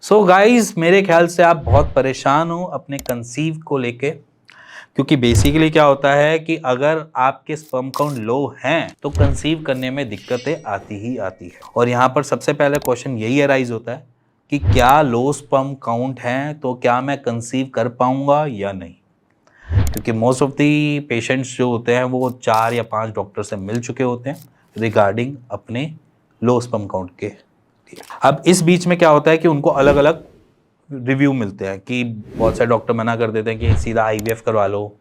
So guys, मेरे ख्याल से आप बहुत परेशान हो अपने कंसीव को लेके, क्योंकि बेसिकली क्या होता है कि अगर आपके स्पर्म काउंट लो हैं तो कंसीव करने में दिक्कतें आती ही आती है। और यहाँ पर सबसे पहले क्वेश्चन यही अराइज होता है कि क्या लो स्पर्म काउंट हैं तो क्या मैं कंसीव कर पाऊंगा या नहीं। क्योंकि मोस्ट ऑफ दी पेशेंट्स जो होते हैं वो 4 या 5 डॉक्टर से मिल चुके होते हैं रिगार्डिंग अपने लो स्पर्म काउंट के लिए। अब इस बीच में क्या होता है कि उनको अलग अलग रिव्यू मिलते हैं कि बहुत सारे डॉक्टर मना कर देते हैं कि सीधा आईवीएफ करवा लो,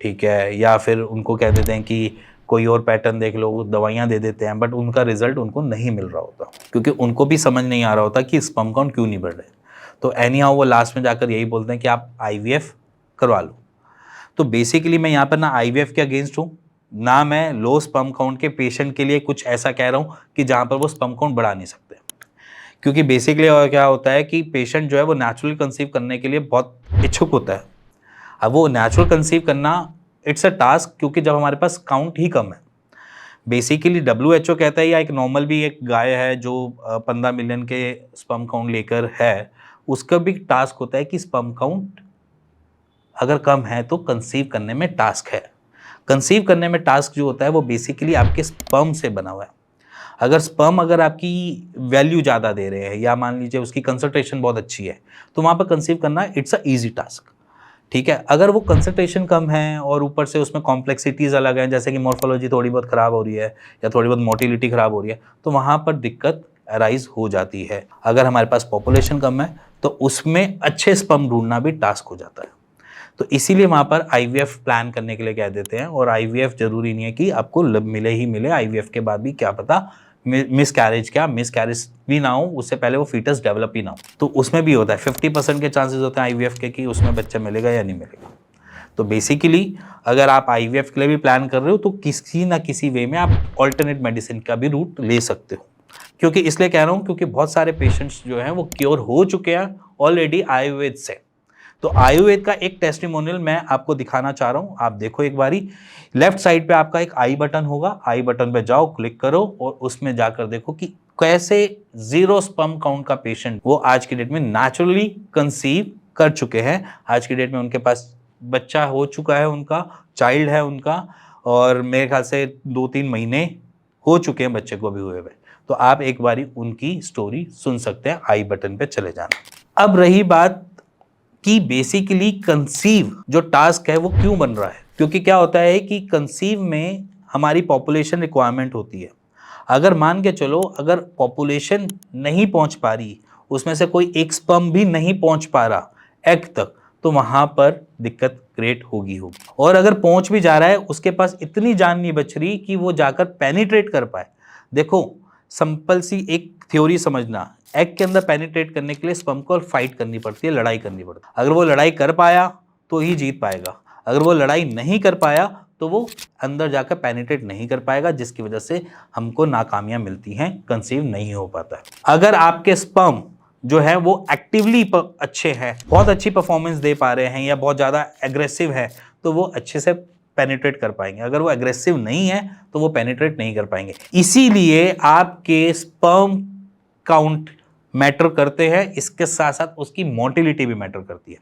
ठीक है, या फिर उनको कह देते हैं कि कोई और पैटर्न देख लो, दवाइयाँ दे देते हैं, बट उनका रिजल्ट उनको नहीं मिल रहा होता क्योंकि उनको भी समझ नहीं आ रहा होता कि स्पर्म काउंट क्यों नहीं बढ़ रहे। तो एनी हाउ वो लास्ट में जाकर यही बोलते हैं कि आप आईवीएफ करवा लो। तो बेसिकली मैं यहाँ पर ना आईवीएफ के अगेंस्ट हूँ, ना मैं लो स्पर्म काउंट के पेशेंट के लिए कुछ ऐसा कह रहा हूँ कि जहाँ पर वो स्पर्म काउंट बढ़ा नहीं सकते। क्योंकि बेसिकली क्या होता है कि पेशेंट जो है वो नेचुरल कंसीव करने के लिए बहुत इच्छुक होता है। अब वो नेचुरल कंसीव करना इट्स अ टास्क, क्योंकि जब हमारे पास काउंट ही कम है। बेसिकली WHO कहता है, या एक नॉर्मल भी एक गाय है जो 15 मिलियन के स्पर्म काउंट लेकर है, उसका भी टास्क होता है कि स्पर्म काउंट अगर कम है तो कंसीव करने में टास्क है। कंसीव करने में टास्क जो होता है वो बेसिकली आपके स्पर्म से बना हुआ है। अगर आपकी वैल्यू ज़्यादा दे रहे हैं या मान लीजिए उसकी कंसंट्रेशन बहुत अच्छी है तो वहाँ पर कंसीव करना इट्स अ ईजी टास्क, ठीक है। अगर वो कंसंट्रेशन कम है और ऊपर से उसमें कॉम्प्लेक्सिटीज़ अलग हैं, जैसे कि मॉर्फोलॉजी थोड़ी बहुत ख़राब हो रही है या थोड़ी बहुत मोटिलिटी ख़राब हो रही है, तो वहाँ पर दिक्कत अराइज हो जाती है। अगर हमारे पास पॉपुलेशन कम है तो उसमें अच्छे स्पर्म ढूंढना भी टास्क हो जाता है। तो इसीलिए वहाँ पर आईवीएफ प्लान करने के लिए कह देते हैं। और आईवीएफ जरूरी नहीं है कि आपको मिले ही मिले, आईवीएफ के बाद भी क्या पता मिस कैरेज भी ना हो, उससे पहले वो फीटस डेवलप ही ना हो, तो उसमें भी होता है 50% के चांसेस होते हैं आईवीएफ के कि उसमें बच्चा मिलेगा या नहीं मिलेगा। तो बेसिकली अगर आप आईवीएफ के लिए भी प्लान कर रहे हो तो किसी ना किसी वे में आप ऑल्टरनेट मेडिसिन का भी रूट ले सकते हो। क्योंकि इसलिए कह रहा हूँ क्योंकि बहुत सारे पेशेंट्स जो हैं वो क्योर हो चुके हैं ऑलरेडी आयुर्वेद से। तो आयुर्वेद का एक टेस्टिमोनियल मैं आपको दिखाना चाह रहा हूं, आप देखो एक बारी। लेफ्ट साइड पे आपका एक आई बटन होगा, आई बटन पे जाओ, क्लिक करो और उसमें जाकर देखो कि कैसे जीरो स्पर्म काउंट का पेशेंट वो आज की डेट में नेचुरली कंसीव कर चुके हैं। आज की डेट में उनके पास बच्चा हो चुका है, उनका चाइल्ड है उनका, और मेरे ख्याल से 2-3 महीने हो चुके हैं बच्चे को भी हुए हुए। तो आप एक बारी उनकी स्टोरी सुन सकते हैं, आई बटन पे चले जाना। अब रही बात कि बेसिकली कंसीव जो टास्क है वो क्यों बन रहा है, क्योंकि क्या होता है कि कंसीव में हमारी पॉपुलेशन रिक्वायरमेंट होती है। अगर मान के चलो अगर पॉपुलेशन नहीं पहुंच पा रही, उसमें से कोई एक स्पर्म भी नहीं पहुंच पा रहा एग तक, तो वहां पर दिक्कत क्रिएट होगी। और अगर पहुंच भी जा रहा है, उसके पास इतनी जान नहीं बच रही कि वो जाकर पेनिट्रेट कर पाए। देखो, सिंपल सी एक थ्योरी समझना, एग के अंदर पेनिट्रेट करने के लिए स्पर्म को फाइट करनी पड़ती है, लड़ाई करनी पड़ती है। अगर वो लड़ाई कर पाया तो ही जीत पाएगा, अगर वो लड़ाई नहीं कर पाया तो वो अंदर जाकर पेनिट्रेट नहीं कर पाएगा, जिसकी वजह से हमको नाकामियां मिलती हैं, कंसीव नहीं हो पाता है। अगर आपके स्पर्म जो है वो एक्टिवली अच्छे हैं, बहुत अच्छी परफॉर्मेंस दे पा रहे हैं या बहुत ज़्यादा एग्रेसिव है, तो वो अच्छे से पेनिट्रेट कर पाएंगे। अगर वो एग्रेसिव नहीं है तो वो पेनिट्रेट नहीं कर पाएंगे। इसीलिए आपके स्पर्म काउंट मैटर करते हैं, इसके साथ साथ उसकी मोटिलिटी भी मैटर करती है।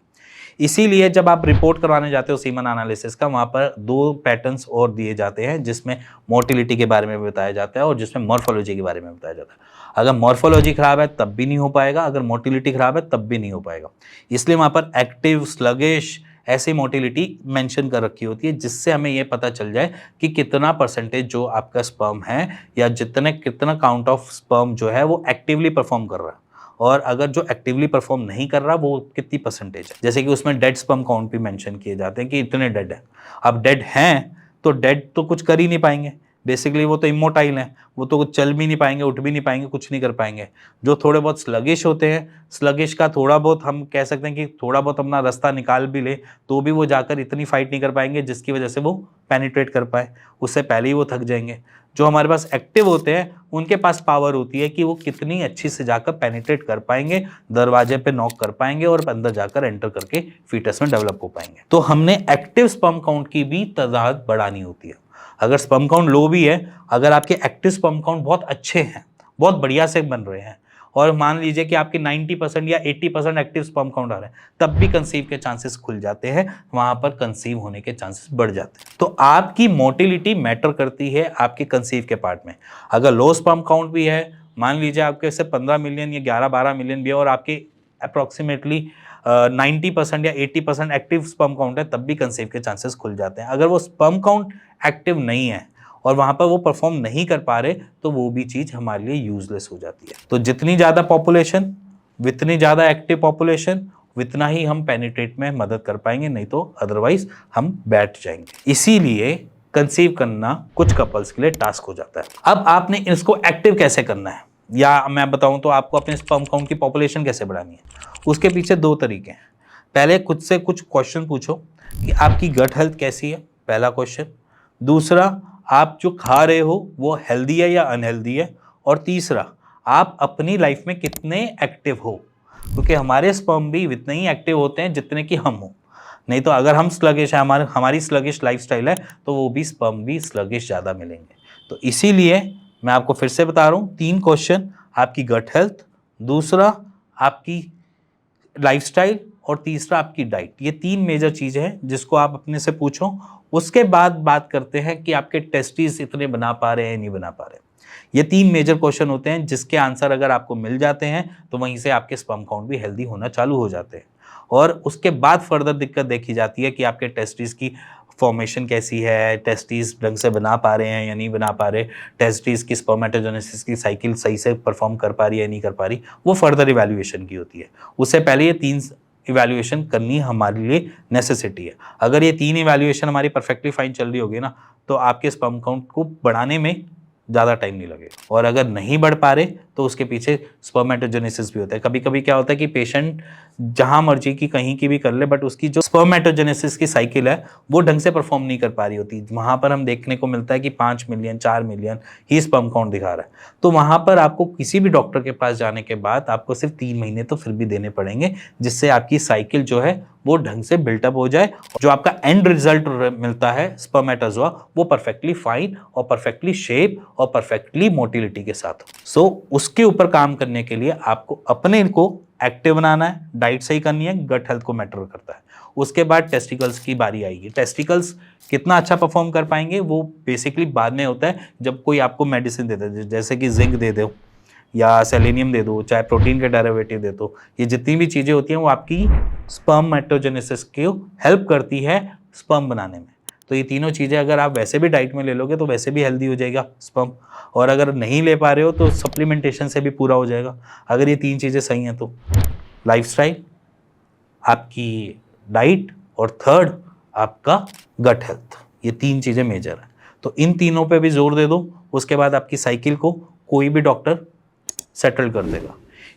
इसीलिए जब आप रिपोर्ट करवाने जाते हो सीमन एनालिसिस का, वहां पर 2 पैटर्न्स और दिए जाते हैं, जिसमें मोटिलिटी के बारे में बताया जाता है और जिसमें मॉर्फोलॉजी के बारे में बताया जाता है। अगर मॉर्फोलॉजी खराब है तब भी नहीं हो पाएगा, अगर मोटिलिटी खराब है तब भी नहीं हो पाएगा। इसलिए वहां पर एक्टिव, स्लगिश, ऐसी मोटिलिटी मेंशन कर रखी होती है, जिससे हमें यह पता चल जाए कि कितना परसेंटेज जो आपका स्पर्म है या कितना काउंट ऑफ स्पर्म जो है वो एक्टिवली परफॉर्म कर रहा है, और अगर जो एक्टिवली परफॉर्म नहीं कर रहा वो कितनी परसेंटेज है। जैसे कि उसमें डेड स्पर्म काउंट भी मेंशन किए जाते हैं कि इतने डेड है। अब डेड हैं तो डेड तो कुछ कर ही नहीं पाएंगे, बेसिकली वो तो इमोटाइल हैं, वो तो कुछ चल भी नहीं पाएंगे, उठ भी नहीं पाएंगे, कुछ नहीं कर पाएंगे। जो थोड़े बहुत स्लगिश होते हैं, स्लगिश का थोड़ा बहुत हम कह सकते हैं कि थोड़ा बहुत अपना रास्ता निकाल भी ले तो भी वो जाकर इतनी फाइट नहीं कर पाएंगे जिसकी वजह से वो पेनिट्रेट कर पाए, उससे पहले ही वो थक जाएंगे। जो हमारे पास एक्टिव होते हैं उनके पास पावर होती है कि वो कितनी अच्छी से जाकर पेनिट्रेट कर पाएंगे, दरवाजे पे नॉक कर पाएंगे और अंदर जाकर एंटर करके फीटस में डेवलप हो पाएंगे। तो हमने एक्टिव स्पर्म काउंट की भी तादाद बढ़ानी होती है। अगर स्पर्म काउंट लो भी है, अगर आपके एक्टिव स्पर्म काउंट बहुत अच्छे हैं, बहुत बढ़िया से बन रहे हैं, और मान लीजिए कि आपके 90% या 80% एक्टिव स्पर्म काउंट आ रहा है, तब भी कंसीव के चांसेस खुल जाते हैं, वहां पर कंसीव होने के चांसेस बढ़ जाते हैं। तो आपकी मोटिलिटी मैटर करती है आपके कंसीव के पार्ट में। अगर लो स्पर्म काउंट भी है, मान लीजिए आपके से 15 मिलियन या 11-12 मिलियन भी है और आपके अप्रोक्सीमेटली 90% या 80% एक्टिव स्पर्म काउंट है, तब भी कंसीव के चांसेस खुल जाते हैं। अगर वो स्पर्म काउंट एक्टिव नहीं है और वहां पर वो परफॉर्म नहीं कर पा रहे, तो वो भी चीज हमारे लिए यूजलेस हो जाती है। तो जितनी ज्यादा पॉपुलेशन, जितनी ज्यादा एक्टिव पॉपुलेशन, उतना ही हम पेनिट्रेट में मदद कर पाएंगे, नहीं तो अदरवाइज हम बैठ जाएंगे। इसीलिए कंसीव करना कुछ कपल्स के लिए टास्क हो जाता है। अब आपने इसको एक्टिव कैसे करना है, या मैं बताऊं तो आपको अपने स्पर्म काउंट की पॉपुलेशन कैसे बढ़ानी है, उसके पीछे दो तरीके हैं। पहले खुद से कुछ क्वेश्चन पूछो कि आपकी गट हेल्थ कैसी है, पहला क्वेश्चन। दूसरा, आप जो खा रहे हो वो हेल्दी है या अनहेल्दी है। और तीसरा, आप अपनी लाइफ में कितने एक्टिव हो, क्योंकि हमारे स्पर्म भी इतने ही एक्टिव होते हैं जितने कि हम हो। नहीं तो अगर हम स्लगिश है, हमारी स्लगिश लाइफस्टाइल है, तो वो भी स्पर्म भी स्लगिश ज़्यादा मिलेंगे। तो इसीलिए मैं आपको फिर से बता रहा हूँ, 3 क्वेश्चन, आपकी गट हेल्थ, दूसरा आपकी लाइफस्टाइल, और तीसरा आपकी डाइट। ये 3 मेजर चीज़ें हैं जिसको आप अपने से पूछो। उसके बाद बात करते हैं कि आपके टेस्टिस इतने बना पा रहे हैं या नहीं बना पा रहे। ये 3 मेजर क्वेश्चन होते हैं जिसके आंसर अगर आपको मिल जाते हैं तो वहीं से आपके स्पर्म काउंट भी हेल्दी होना चालू हो जाते हैं। और उसके बाद फर्दर दिक्कत देखी जाती है कि आपके टेस्टिस की फॉर्मेशन कैसी है, टेस्टिस ढंग से बना पा रहे हैं या नहीं बना पा रहे, टेस्टिस की स्पर्मेटोजेनेसिस की साइकिल सही से परफॉर्म कर पा रही है या नहीं कर पा रही, वो फर्दर इवैल्यूएशन की होती है। उससे पहले ये 3 इवैल्यूएशन करनी हमारे लिए नेसेसिटी है। अगर ये 3 इवैल्यूएशन हमारी परफेक्टली फाइन चल रही होगी ना, तो आपके स्पर्म काउंट को बढ़ाने में ज़्यादा टाइम नहीं लगेगा। और अगर नहीं बढ़ पा रहे तो उसके पीछे स्पर्मेटोजेनेसिस भी होता है। कभी कभी क्या होता है कि पेशेंट जहाँ मर्जी की कहीं की भी कर ले, बट उसकी जो स्पर्मेटोजेनेसिस की साइकिल है वो ढंग से परफॉर्म नहीं कर पा रही होती। वहाँ पर हम देखने को मिलता है कि 5 मिलियन 4 मिलियन ही स्पर्म काउंट दिखा रहा है। तो वहाँ पर आपको किसी भी डॉक्टर के पास जाने के बाद आपको सिर्फ 3 महीने तो फिर भी देने पड़ेंगे, जिससे आपकी साइकिल जो है वो ढंग से बिल्टअप हो जाए। जो आपका एंड रिजल्ट मिलता है स्पर्मेटोजोआ, वो परफेक्टली फाइन और परफेक्टली शेप और परफेक्टली मोटिलिटी के साथ। सो उसके ऊपर काम करने के लिए आपको अपने को एक्टिव बनाना है, डाइट सही करनी है, गट हेल्थ को मैटर करता है। उसके बाद टेस्टिकल्स की बारी आएगी। टेस्टिकल्स कितना अच्छा परफॉर्म कर पाएंगे वो बेसिकली बाद में होता है, जब कोई आपको मेडिसिन देता है, जैसे कि जिंक दे दो या सेलेनियम दे दो, चाहे प्रोटीन के डेरिवेटिव दे दो। ये जितनी भी चीज़ें होती हैं वो आपकी स्पर्मेटोजेनेसिस को हेल्प करती है स्पर्म बनाने में। तो ये तीनों चीज़ें अगर आप वैसे भी डाइट में ले लोगे तो वैसे भी हेल्दी हो जाएगा स्पर्म, और अगर नहीं ले पा रहे हो तो सप्लीमेंटेशन से भी पूरा हो जाएगा। अगर ये 3 चीज़ें सही हैं तो लाइफस्टाइल, आपकी डाइट, और थर्ड आपका गट हेल्थ, ये 3 चीज़ें मेजर हैं। तो इन तीनों पे भी जोर दे दो, उसके बाद आपकी साइकिल को कोई भी डॉक्टर सेटल कर देगा।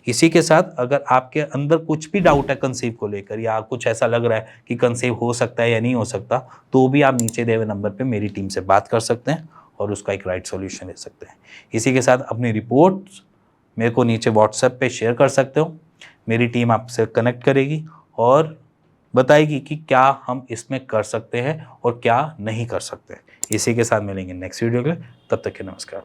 इसी के साथ अगर आपके अंदर कुछ भी डाउट है कंसीव को लेकर, या कुछ ऐसा लग रहा है कि कंसीव हो सकता है या नहीं हो सकता, तो भी आप नीचे दिए हुए नंबर पे मेरी टीम से बात कर सकते हैं और उसका एक राइट सॉल्यूशन दे सकते हैं। इसी के साथ अपनी रिपोर्ट्स मेरे को नीचे व्हाट्सएप पे शेयर कर सकते हो। मेरी टीम आपसे कनेक्ट करेगी और बताएगी कि क्या हम इसमें कर सकते हैं और क्या नहीं कर सकते। इसी के साथ मिलेंगे नेक्स्ट वीडियो के लिए, तब तक के नमस्कार।